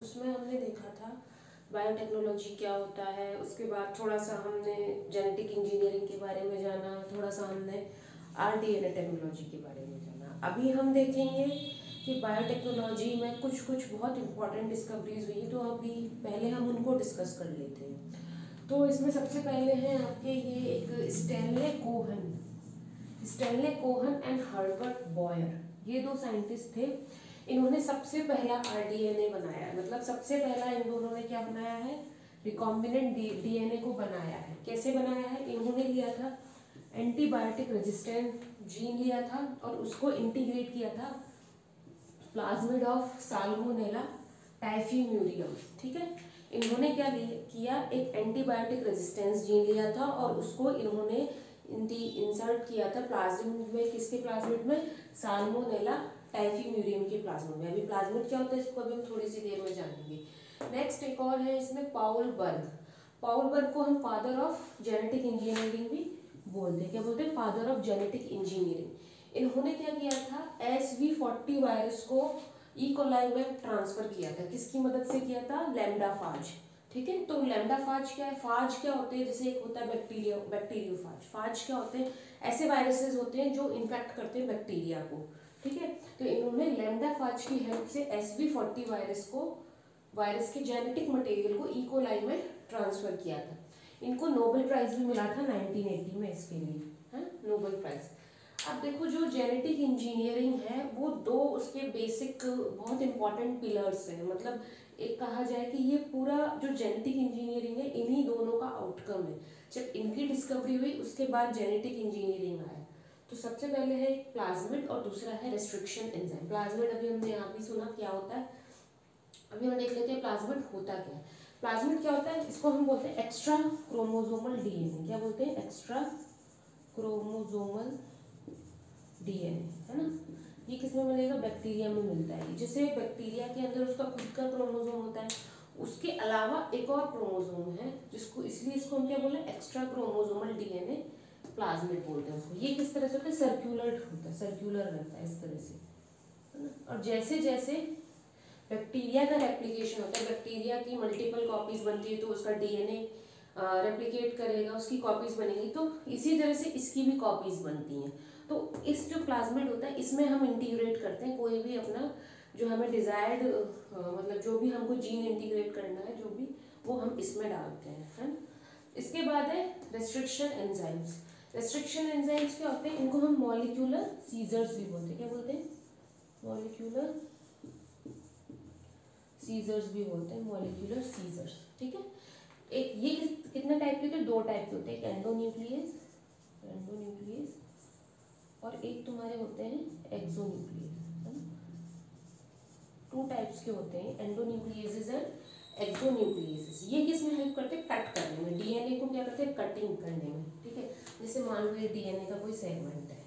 उसमें हमने देखा था बायोटेक्नोलॉजी क्या होता है, उसके बाद थोड़ा सा हमने जेनेटिक इंजीनियरिंग के बारे में जाना, थोड़ा सा हमने आरडीएनए टेक्नोलॉजी के बारे में जाना। अभी हम देखेंगे कि बायोटेक्नोलॉजी में कुछ कुछ बहुत इंपॉर्टेंट डिस्कवरीज हुई, तो अभी पहले हम उनको डिस्कस कर लेते हैं। तो इसमें सबसे पहले हैं आपके ये एक Stanley Cohen and Herbert Boyer, ये दो साइंटिस्ट थे। इन्होंने सबसे पहला आरडीएनए बनाया, मतलब सबसे पहला इन दोनों ने क्या बनाया है, रिकॉम्बिनेंट डीएनए को बनाया है। कैसे बनाया है, इन्होंने लिया था एंटीबायोटिक रेजिस्टेंट जीन लिया था और उसको इंटीग्रेट किया था प्लाज्मिड ऑफ साल्मोनेला टाइफीम्यूरियम। ठीक है, इन्होंने क्या किया, एक एंटीबायोटिक रेजिस्टेंस जीन लिया था और उसको इन्होंने इंसर्ट किया था प्लाज्मिड में। किसके प्लाज्मिड में, साल्मोनेला टाइफीम्यूरियम के प्लाज्मिड में। अभी प्लाज्मिड क्या होता है इसको अभी हम थोड़ी सी देर में जानेंगे। नेक्स्ट एक और है इसमें पाउल बर्ग को हम फादर ऑफ जेनेटिक इंजीनियरिंग भी बोलते हैं। क्या बोलते हैं, फादर ऑफ जेनेटिक इंजीनियरिंग। इन्होंने क्या किया था, SV40 वायरस को ई-कोलाई में ट्रांसफर किया था। किसकी मदद से किया था, लैम्डाफाज। ठीक है, तो लैम्डाफाज क्या है, फाज क्या होते हैं, जैसे एक होता है बैक्टीरियोफाज। फाज क्या होते हैं, ऐसे वायरसेस होते हैं जो इन्फेक्ट करते हैं बैक्टीरिया को। ठीक है, तो इन्होंने लैम्डाफाज की हेल्प से SV40 वायरस के जेनेटिक मटेरियल को ई-कोलाई में ट्रांसफर किया था। इनको नोबेल प्राइज भी मिला था 1980 में इसके लिए, है नोबेल प्राइज। अब देखो जो जेनेटिक इंजीनियरिंग है वो दो उसके बेसिक बहुत इंपॉर्टेंट पिलर्स हैं। मतलब एक कहा जाए कि ये पूरा जो जेनेटिक इंजीनियरिंग है इन्हीं दोनों का आउटकम है। जब इनकी डिस्कवरी हुई उसके बाद जेनेटिक इंजीनियरिंग आया। तो सबसे पहले है प्लाज्मिड और दूसरा है रेस्ट्रिक्शन एंजाइम। प्लाज्मिड अभी हमने यहाँ भी सुना क्या होता है, अभी हम देख लेते हैं प्लाज्मिड होता क्या है। प्लाज्मिड क्या होता है, इसको हम बोलते हैं एक्स्ट्रा क्रोमोसोमल डीएनए। क्या बोलते हैं, एक्स्ट्रा क्रोमोसोमल डीएनए, है ना। ये किस में मिलेगा, बैक्टीरिया में मिलता है। जैसे बैक्टीरिया के अंदर उसका खुद का क्रोमोसोम होता है, उसके अलावा एक और क्रोमोसोम है जिसको, इसलिए इसको हम क्या बोले, एक्स्ट्रा क्रोमोसोमल डीएनए प्लाज्मिड बोलते हैं उसको। ये किस तरह से होता है, सर्कुलर होता है, सर्कुलर रहता है इस तरह से, है ना। और जैसे जैसे बैक्टीरिया का रेप्लिकेशन होता है, बैक्टीरिया की मल्टीपल कॉपीज बनती है तो उसका डीएनए रेप्लिकेट करेगा, उसकी कॉपीज बनेगी, तो इसी तरह से इसकी भी कॉपीज बनती हैं। तो इस जो प्लाज्मिड होता है इसमें हम इंटीग्रेट करते हैं कोई भी अपना जो हमें डिजायर्ड मतलब जो भी हमको जीन इंटीग्रेट करना है, जो भी वो हम इसमें डालते हैं, है ना। इसके बाद है रेस्ट्रिक्शन एंजाइम्स। रेस्ट्रिक्शन एंजाइम्स क्या होते हैं, इनको हम मॉलिक्यूलर सीजर्स भी बोलते हैं। क्या बोलते हैं, मॉलिक्यूलर सीजर्स भी बोलते हैं, मॉलिक्यूलर सीजर्स। ठीक है, एक ये कितने टाइप के होते हैं, दो टाइप के होते हैं, एक एंडोन्यूक्लियस और एक तुम्हारे होते हैं एक्सोन्यूक्लियस, है ना। टू टाइप्स के होते हैं, एंडोन्यूक्लियस एंड एक्सोन्यूक्लियस। ये किस में हेल्प करते हैं, कट करने में, डीएनए को क्या करते हैं, कटिंग करने में। ठीक है, जैसे मान लो ये डीएनए का कोई सेगमेंट है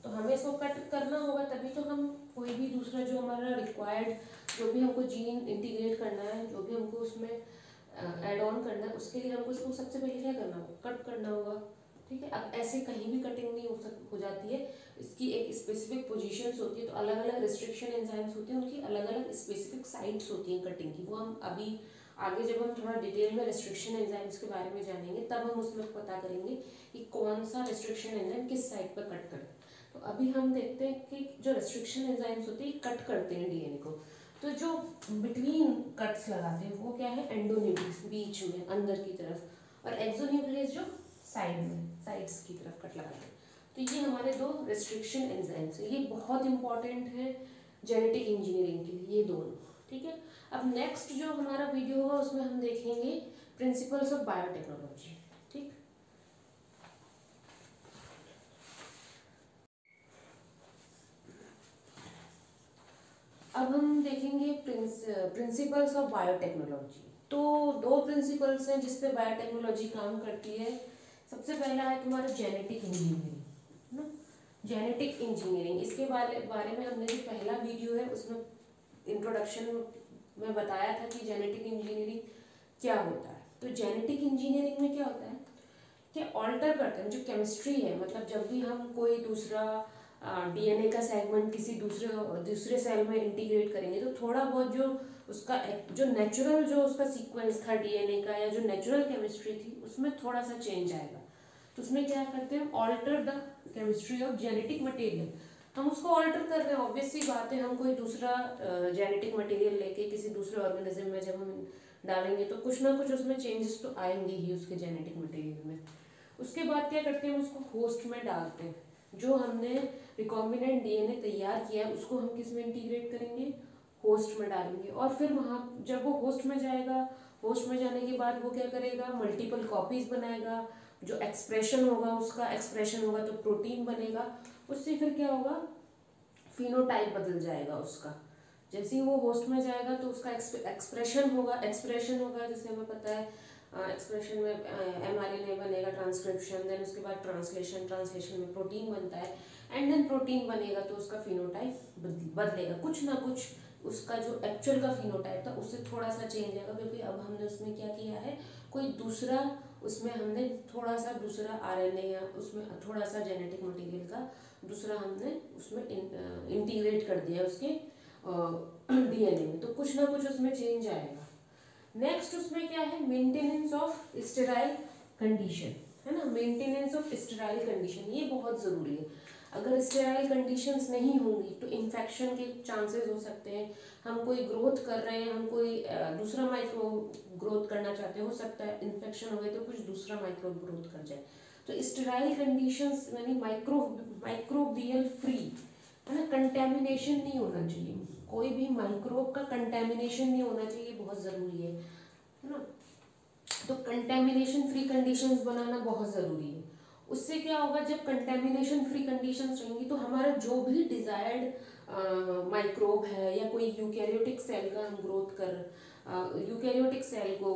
तो हमें इसको कट करना होगा, तभी तो हम कोई भी दूसरा जो हमारा रिक्वायर्ड जो भी हमको जीन इंटीग्रेट करना है, जो भी हमको उसमें ऐड ऑन करना है, उसके लिए हमको इसको सबसे पहले क्या करना होगा, कट करना होगा। ठीक है, अब ऐसे कहीं भी कटिंग नहीं हो जाती है, इसकी एक स्पेसिफिक पोजीशंस होती है। तो अलग अलग रिस्ट्रिक्शन एंजाइम्स होती हैं, उनकी अलग अलग स्पेसिफिक साइट्स होती हैं कटिंग की। वो हम अभी आगे जब हम थोड़ा डिटेल में रिस्ट्रिक्शन एंजाइम्स के बारे में जानेंगे तब हम उसमें पता करेंगे कि कौन सा रिस्ट्रिक्शन एंजाइम किस साइट पर कट करें। तो अभी हम देखते हैं कि जो रेस्ट्रिक्शन एंजाइम्स होते हैं कट करते हैं डीएनए को। तो जो बिटवीन कट्स लगाते हैं वो क्या है, एंडोन्यूक्लियस, बीच में अंदर की तरफ, और एक्सोन्यूक्लियस जो साइड में, साइड्स की तरफ कट लगाते हैं। तो ये हमारे दो रेस्ट्रिक्शन एंजाइम्स हैं, ये बहुत इंपॉर्टेंट है जेनेटिक इंजीनियरिंग के लिए, ये दोनों। ठीक है, अब नेक्स्ट जो हमारा वीडियो होगा उसमें हम देखेंगे प्रिंसिपल्स ऑफ बायोटेक्नोलॉजी। ठीक, अब हम देखेंगे प्रिंसिपल्स ऑफ बायोटेक्नोलॉजी। तो दो प्रिंसिपल्स हैं जिस पे बायोटेक्नोलॉजी काम करती है। सबसे पहला है तुम्हारा जेनेटिक इंजीनियरिंग, है ना। जेनेटिक इंजीनियरिंग, इसके बारे में हमने जो पहला वीडियो है उसमें इंट्रोडक्शन में बताया था कि जेनेटिक इंजीनियरिंग क्या होता है। तो जेनेटिक इंजीनियरिंग में क्या होता है कि ऑल्टर करते हैं जो केमिस्ट्री है, मतलब जब भी हम कोई दूसरा डीएनए का सेगमेंट किसी दूसरे सेल में इंटीग्रेट करेंगे तो थोड़ा बहुत जो उसका जो नेचुरल जो उसका सीक्वेंस था डीएनए का या जो नेचुरल केमिस्ट्री थी उसमें थोड़ा सा चेंज आएगा। तो उसमें क्या करते हैं, alter the chemistry of genetic material. हम उसको ऑल्टर कर रहे हैं, ऑब्वियस सी बात है, हम कोई दूसरा जेनेटिक मटेरियल लेके किसी दूसरे ऑर्गेनिज्म में जब हम डालेंगे तो कुछ ना कुछ उसमें चेंजेस तो आएंगे ही उसके जेनेटिक मटेरियल में। उसके बाद क्या करते हैं, उसको होस्ट में डालते हैं। जो हमने रिकॉम्बिनेंट डीएनए तैयार किया है उसको हम किस में इंटीग्रेट करेंगे, होस्ट में डालेंगे। और फिर वहाँ जब वो होस्ट में जाएगा, होस्ट में जाने के बाद वो क्या करेगा, मल्टीपल कॉपीज बनाएगा। जो एक्सप्रेशन होगा उसका एक्सप्रेशन होगा तो प्रोटीन बनेगा। उससे फिर क्या होगा, फिनोटाइप बदल जाएगा उसका। जैसे ही वो होस्ट में जाएगा तो उसका एक्सप्रेशन होगा जैसे हमें पता है एक्सप्रेशन में mRNA बनेगा, ट्रांसक्रिप्शन, देन उसके बाद ट्रांसलेशन में प्रोटीन बनता है, एंड देन प्रोटीन बनेगा तो उसका फिनोटाइप बदलेगा। कुछ ना कुछ उसका जो एक्चुअल का फिनोटाइप था उससे थोड़ा सा चेंज आएगा, क्योंकि अब हमने उसमें क्या किया है, कोई दूसरा उसमें हमने थोड़ा सा दूसरा आरएनए या उसमें थोड़ा सा जेनेटिक मटेरियल का दूसरा हमने उसमें इंटीग्रेट कर दिया उसके डीएनए में, तो कुछ ना कुछ उसमें चेंज आएगा। नेक्स्ट उसमें क्या है, मेंटेनेंस ऑफ स्टेराइल कंडीशन, है ना, मेंटेनेंस ऑफ स्टेराइल कंडीशन, ये बहुत ज़रूरी है। अगर स्टेराइल कंडीशंस नहीं होंगी तो इन्फेक्शन के चांसेस हो सकते हैं। हम कोई ग्रोथ कर रहे हैं, हम कोई दूसरा माइक्रो ग्रोथ करना चाहते हैं, हो सकता है इन्फेक्शन हो गए तो कुछ दूसरा माइक्रो ग्रोथ कर जाए। तो स्टेराइल कंडीशंस यानी माइक्रोबियल फ्री, है ना, कंटेमिनेशन नहीं होना चाहिए, कोई भी माइक्रोब का कंटेमिनेशन नहीं होना चाहिए, बहुत ज़रूरी है ना। तो कंटेमिनेशन फ्री कंडीशंस बनाना बहुत ज़रूरी है। उससे क्या होगा, जब कंटेमिनेशन फ्री कंडीशंस रहेंगी तो हमारा जो भी डिजायर्ड माइक्रोब है या कोई यूकैरियोटिक सेल का हम यूकैरियोटिक सेल को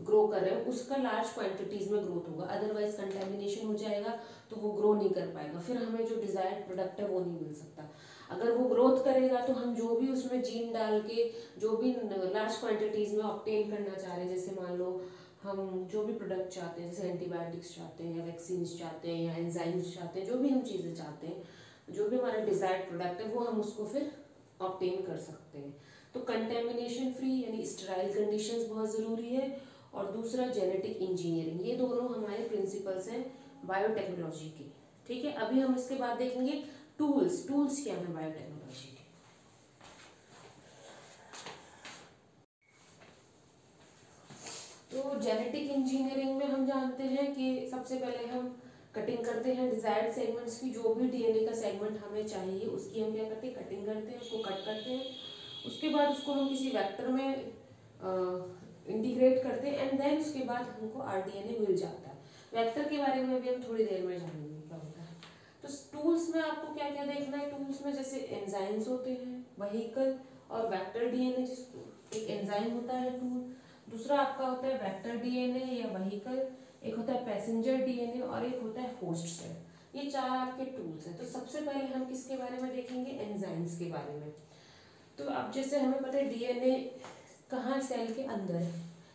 ग्रो कर रहे हैं उसका लार्ज क्वांटिटीज में ग्रोथ होगा। अदरवाइज कंटेमिनेशन हो जाएगा तो वो ग्रो नहीं कर पाएगा, फिर हमें जो डिजायर्ड प्रोडक्ट है वो नहीं मिल सकता। अगर वो ग्रोथ करेगा तो हम जो भी उसमें जीन डाल के जो भी लार्ज क्वांटिटीज में ऑब्टेन करना चाह रहे हैं, जैसे मान लो हम जो भी प्रोडक्ट चाहते हैं, जैसे एंटीबायोटिक्स चाहते हैं या वैक्सीन चाहते हैं या एंजाइम्स चाहते हैं, जो भी हम चीज़ें चाहते हैं, जो भी हमारा डिजायर्ड प्रोडक्ट है वो हम उसको फिर ऑब्टेन कर सकते हैं। तो कंटेमिनेशन फ्री यानी स्टेराइल कंडीशंस बहुत ज़रूरी है। और दूसरा जेनेटिक इंजीनियरिंग, ये दोनों हमारे प्रिंसिपल्स हैं बायोटेक्नोलॉजी के। ठीक है, अभी हम इसके बाद देखेंगे टूल्स क्या है बायोटेक्नोलॉजी के। तो जेनेटिक इंजीनियरिंग में हम जानते हैं कि सबसे पहले हम कटिंग करते हैं डिजायर्ड सेगमेंट्स की, जो भी डीएनए का सेगमेंट हमें चाहिए उसकी हम क्या करते हैं, कटिंग करते हैं, उसको कट करते हैं। उसके बाद उसको हम किसी वेक्टर में इंटीग्रेट करते हैं एंड देन उसके बाद हमको आरडीएनए मिल जाता है। वेक्टर के बारे में भी हम थोड़ी देर में जानेंगे क्या होता है। तो टूल्स में आपको क्या क्या देखना है, टूल्स में जैसे एंजाइम्स होते हैं, व्हीकल और वेक्टर डीएनए, जिसको एक एंजाइम होता है टूल, दूसरा आपका होता है वेक्टर डीएनए या व्हीकल, एक होता है पैसेंजर डीएनए और एक होता है होस्ट सेल। ये चार आपके टूल्स हैं। तो सबसे पहले हम किसके बारे में देखेंगे, एंजाइम्स के बारे में। तो अब जैसे हमें पता है डीएनए कहाँ सेल के अंदर है,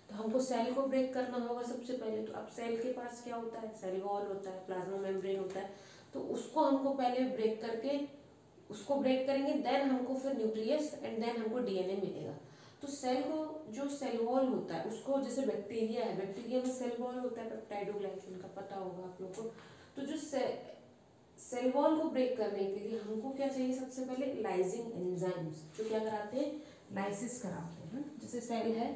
तो हमको सेल को ब्रेक करना होगा सबसे पहले। तो अब सेल के पास क्या होता है, सेल वॉल होता है, प्लाज्मा मेम्ब्रेन होता है, तो उसको हमको पहले ब्रेक करके उसको ब्रेक करेंगे, देन हमको फिर न्यूक्लियस एंड देन हमको डीएनए मिलेगा। तो सेल को जो सेल वॉल होता है उसको, जैसे बैक्टीरिया है, बैक्टीरिया में सेल वॉल होता है पेप्टाइडोग्लाइकन का, पता होगा आप लोग को। तो जो सेल वॉल को ब्रेक करने के लिए हमको क्या चाहिए, सबसे पहले लाइजिंग एंजाइम्स, जो क्या कराते हैं, लाइसिस कराते हैं। जैसे सेल है,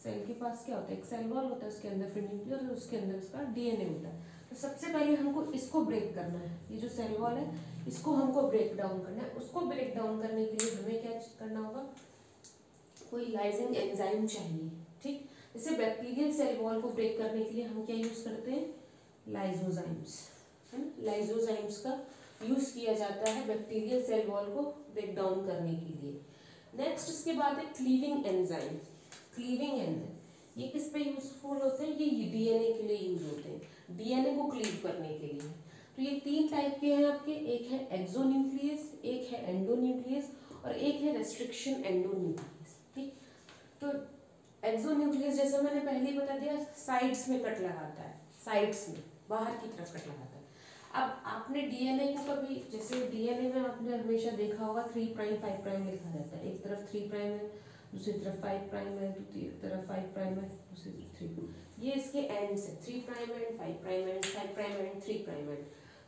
सेल के पास क्या होता है, एक सेल वॉल होता है, उसके अंदर फिर न्यूक्लियस और उसके अंदर उसका डीएनए होता है। तो सबसे पहले हमको इसको ब्रेक करना है, ये जो सेल वॉल है इसको हमको ब्रेक डाउन करना है। उसको ब्रेक डाउन करने के लिए हमें क्या करना होगा, कोई लाइजिंग एंजाइम चाहिए। ठीक, जैसे बैक्टीरियल सेल वॉल को ब्रेक करने के लिए हम क्या यूज करते हैं, लाइजोजाइम्स, है ना, लाइजोजाइम्स का यूज किया जाता है बैक्टीरियल सेल वॉल को ब्रेक डाउन करने के लिए। नेक्स्ट इसके बाद है क्लीविंग एंजाइम। क्लीविंग एंजाइम ये किस पे यूजफुल होते हैं, ये डीएनए के लिए यूज होते हैं, डीएनए को क्लीव करने के लिए। तो ये तीन टाइप के हैं आपके, एक है एक्सोन्यूक्लियस, एक है एंडोन्यूक्लियस और एक है रेस्ट्रिक्शन एंडोन्यूक्लियस। ठीक, तो एक्सोन्यूक्लियस जैसे मैंने पहले ही बता दिया, साइड्स में कट लगाता है, साइड्स में बाहर की तरफ कट लगाता है। अब आपने डीएनए को कभी, जैसे डीएनए में आपने हमेशा देखा होगा 3 प्राइम 5 प्राइम लिखा रहता है, एक तरफ 3 प्राइम है, दूसरी तरफ 5 प्राइम है, दूसरी तरफ 5 प्राइम है, दूसरी तरफ 3। ये इसके एंड्स है, 3 prime and 5 prime and 5 prime and 3 prime and.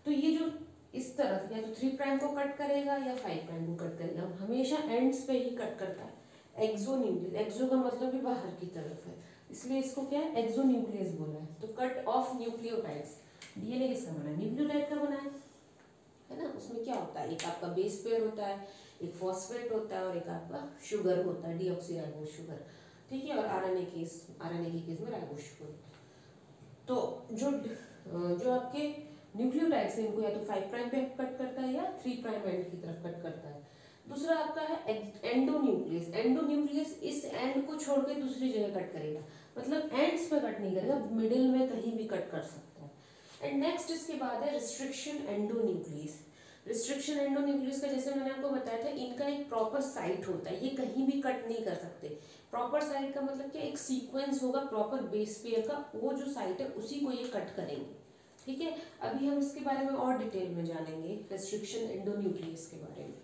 तो ये जो इस तरफ या तो 3 प्राइम को कट करेगा या 5 प्राइम को कट करेगा, हमेशा एंड्स पे ही कट करता है। एक्सोन्यूक्लियस, एक्सो का मतलब भी बाहर की तरफ है, इसलिए इसको क्या है, एक्सोन्यूक्लियस बोला है। तो कट ऑफ न्यूक्लियोटाइड्स। डीएनए किसका बना है, न्यूक्लियोटाइड का बना है ना। उसमें क्या होता है, एक आपका बेस पेयर होता है, एक फॉस्फेट होता है और एक आपका शुगर होता है, डीऑक्सीराइबोस शुगर, ठीक है। और आरएनए के केस में राइबोस शुगर होता है। तो जो आपके न्यूक्लियोटाइड्स हैं, इनको या तो 5 प्राइम पे कट करता है या 3 प्राइम एंड की तरफ कट करता है। दूसरा आपका है एंडोन्यूक्लियस। एंडोन्यूक्लियस इस एंड को छोड़ के दूसरी जगह कट करेगा, मतलब एंड्स पे कट नहीं करेगा, मिडिल में कहीं भी कट कर सकता है। एंड नेक्स्ट इसके बाद है रिस्ट्रिक्शन एंडोन्यूक्लियस। रिस्ट्रिक्शन एंडोन्यूक्लियस का जैसे मैंने आपको बताया था, इनका एक प्रॉपर साइट होता है, ये कहीं भी कट नहीं कर सकते। प्रॉपर साइट का मतलब क्या, एक सीक्वेंस होगा प्रॉपर बेस पेयर का, वो जो साइट है उसी को ये कट करेंगे, ठीक है। अभी हम इसके बारे में और डिटेल में जानेंगे, रिस्ट्रिक्शन एंडोन्यूक्लियस के बारे में।